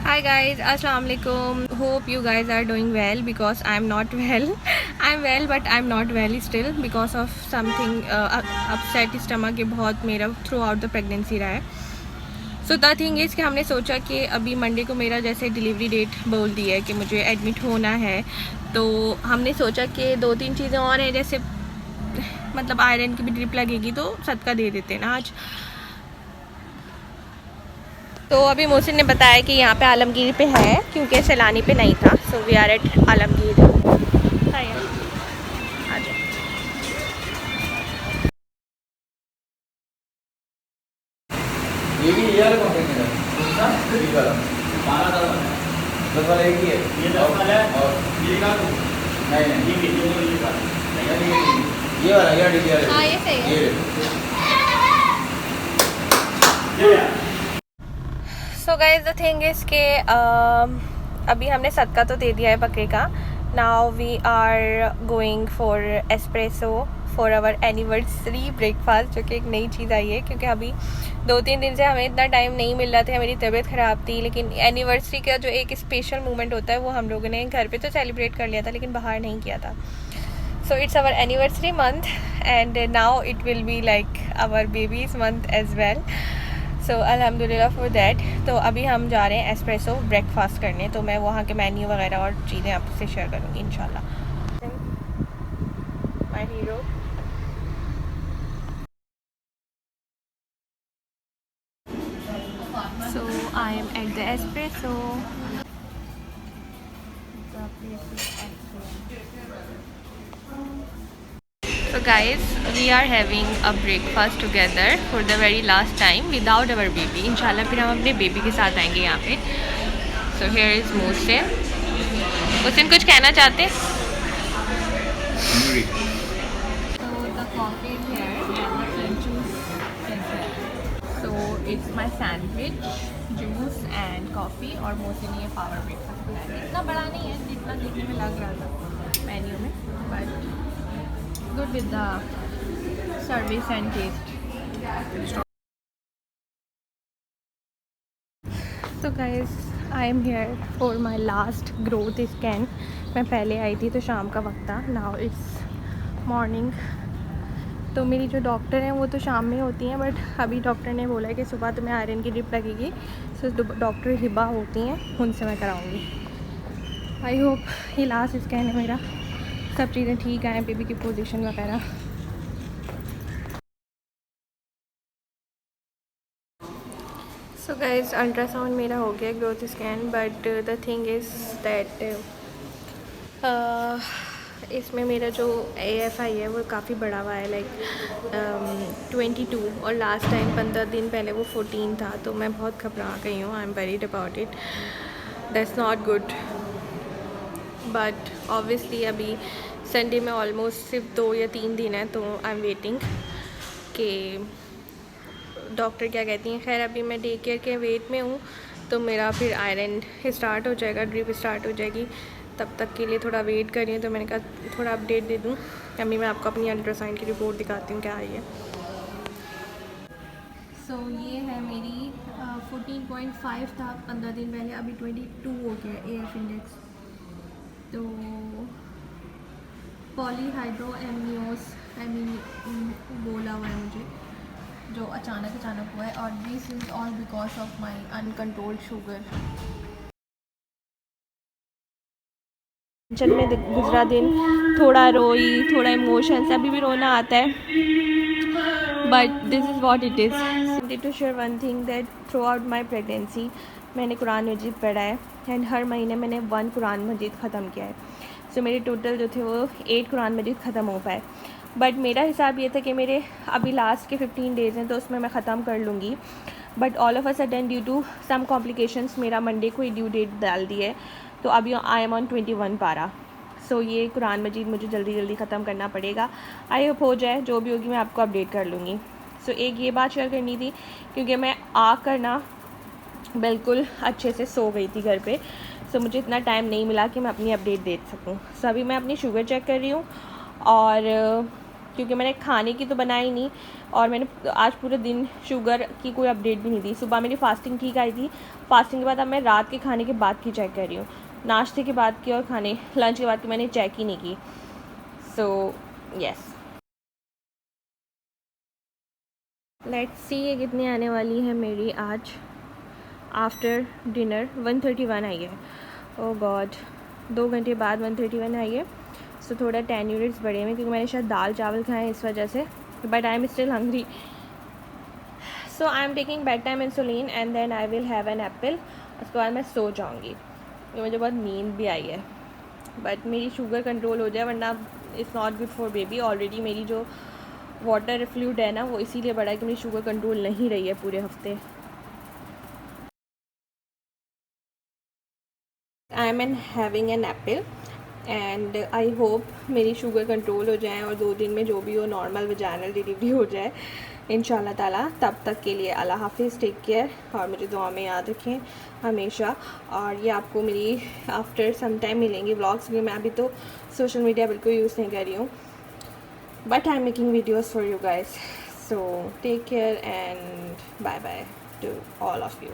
Hi guys, Assalamu alaikum. Hope you guys are doing well because I'm not well. I'm well but I'm not well still because of something upset stomach ये बहुत मेरा throughout the pregnancy रहा है. So the thing is कि हमने सोचा कि अभी मंडे को मेरा जैसे डिलीवरी डेट बोल दी है कि मुझे एडमिट होना है, तो हमने सोचा कि 2-3 चीज़ें और हैं, जैसे मतलब आयरन की भी ड्रिप लगेगी तो सदका दे देते हैं ना आज. तो अभी मोहसिन ने बताया कि यहाँ पे आलमगीर पे है क्योंकि सैलानी पे नहीं था. So we are at Alamgir. आ जाए. ये भी ये वाला कॉन्टेक्ट है ना, ये वाला 10 वाला एक ही है, ये 10 वाला है और ये का नहीं ये वाला ये डीपी वाला. हाँ ये सही है. ये so guys the thing is के अभी हमने सदका तो दे दिया है बकरे का. Now we are going for espresso for our anniversary breakfast, जो कि एक नई चीज़ आई है क्योंकि अभी 2-3 दिन से हमें इतना टाइम नहीं मिल रहा था, मेरी तबीयत ख़राब थी. लेकिन एनिवर्सरी का जो एक स्पेशल मोमेंट होता है वो हम लोगों ने घर पे तो सेलिब्रेट कर लिया था लेकिन बाहर नहीं किया था. So it's our anniversary month and now it will be like our baby's month as well. So अल्हम्दुलिल्लाह फॉर दैट. तो अभी हम जा रहे हैं एस्प्रेसो ब्रेकफास्ट करने, तो मैं वहाँ के मेन्यू वगैरह और चीज़ें आपसे शेयर करूँगी इंशाल्लाह. My hero. So I M at the espresso. So guys, we are having a breakfast together for the very last time without our baby. इंशाल्लाह फिर हम अपने बेबी के साथ आएंगे यहाँ पे. So here is Mohsin. Mohsin कुछ कहना चाहते? So the coffee is here and the fruit juice is here. So it's my sandwich, juice and coffee. और मोहसिन ये power breakfast बनाया है. इतना बड़ा नहीं है जितना देखने में लग रहा था मेन्यू में, but good with the service and taste. So guys, I am here for my last growth scan. मैं पहले आई थी तो शाम का वक्त था. Now it's morning. तो मेरी जो डॉक्टर हैं वो तो शाम में होती हैं, बट अभी डॉक्टर ने बोला है कि सुबह तुम्हें आयरन की ड्रिप लगेगी. सो डॉक्टर हिबा होती हैं, उनसे मैं कराऊंगी. आई होप ये लास्ट स्कैन है मेरा, सब चीज़ें ठीक आएँ, बेबी की पोजीशन वगैरह. सो गाइज अल्ट्रासाउंड मेरा हो गया, growth scan, but the thing is that इसमें मेरा जो AFI है वो काफ़ी बड़ा हुआ है, लाइक 22, और लास्ट टाइम 15 दिन पहले वो 14 था. तो मैं बहुत घबरा गई हूँ. I am worried about it. That's not good. But obviously अभी संडे में ऑलमोस्ट सिर्फ 2 या 3 दिन है, तो आई एम वेटिंग कि डॉक्टर क्या कहती हैं. खैर अभी मैं डे केयर के वेट में हूँ, तो मेरा फिर आयरन स्टार्ट हो जाएगा, ड्रिप स्टार्ट हो जाएगी. तब तक के लिए थोड़ा वेट कर रही हूँ. तो मैंने कहा थोड़ा अपडेट दे दूँ. अभी मैं आपको अपनी अल्ट्रासाउंड की रिपोर्ट दिखाती हूँ क्या आई है. सो ये है मेरी 14.5 था 15 दिन पहले, अभी 22 हो गया AF इंडेक्स. तो पॉलीहाइड्रो एमनियोस बोला हुआ है मुझे, जो अचानक हुआ है. और this is all because of my uncontrolled sugar. Tension में गुजरा दिन, थोड़ा रोई, थोड़ा इमोशंस, अभी भी रोना आता है, but this is what it is. Wanted to share one thing that throughout my pregnancy मैंने कुरान मजीद पढ़ा है, एंड हर महीने मैंने 1 कुरान मजीद ख़त्म किया है. सो मेरे टोटल जो थे वो 8 कुरान मजीद ख़त्म हो पाए. बट मेरा हिसाब ये था कि मेरे अभी लास्ट के 15 डेज़ हैं तो उसमें मैं ख़त्म कर लूँगी. But all of a sudden due to some complications मेरा मंडे को ही ड्यू डेट डाल दी है, तो अभी आई एम ऑन 21 पारा. सो ये कुरान मजीद मुझे जल्दी ख़त्म करना पड़ेगा. आई होप हो जाए, जो भी होगी मैं आपको अपडेट कर लूँगी. सो एक ये बात शेयर करनी थी क्योंकि मैं आकर ना बिल्कुल अच्छे से सो गई थी घर पे. सो मुझे इतना टाइम नहीं मिला कि मैं अपनी अपडेट दे सकूँ. सो अभी मैं अपनी शुगर चेक कर रही हूँ और क्योंकि मैंने खाने की तो बनाई नहीं, और मैंने आज पूरे दिन शुगर की कोई अपडेट भी नहीं दी। सुबह मेरी फास्टिंग ठीक आई थी, फास्टिंग के बाद अब मैं रात के खाने के बाद की चेक कर रही हूँ। नाश्ते के बाद की और खाने लंच के बाद की मैंने चेक ही नहीं की। सो यस, लेट्स सी ये कितनी आने वाली है मेरी आज आफ्टर डिनर। 131 आई है। ओह गॉड, 2 घंटे बाद 131 आई है। सो थोड़ा 10 यूनिट्स बढ़े हुए क्योंकि मैंने शायद दाल चावल खाए इस वजह से, but I am still hungry. So I am taking bed time insulin and then I will have an apple. उसके बाद मैं सो जाऊँगी क्योंकि मुझे बहुत नींद भी आई है। बट मेरी शुगर कंट्रोल हो जाए, वरना it's not good for baby. Already मेरी जो वाटर फ्लूइड है ना, वो इसीलिए बढ़ा है कि मेरी शुगर कंट्रोल नहीं रही है पूरे हफ्ते। I am having an apple and I hope मेरी शुगर कंट्रोल हो जाए और 2 दिन में जो भी हो नॉर्मल वजाइनल डिलीवरी हो जाए इंशाल्लाह ताला। तब तक के लिए अल्लाह हाफिज़, टेक केयर, और मुझे दुआ में याद रखें हमेशा। और ये आपको मेरी आफ्टर सम टाइम मिलेंगी व्लॉग्स, क्योंकि मैं अभी तो सोशल मीडिया बिल्कुल यूज़ नहीं कर रही हूँ, but I'm making videos for you guys. So take care and bye bye to all of you.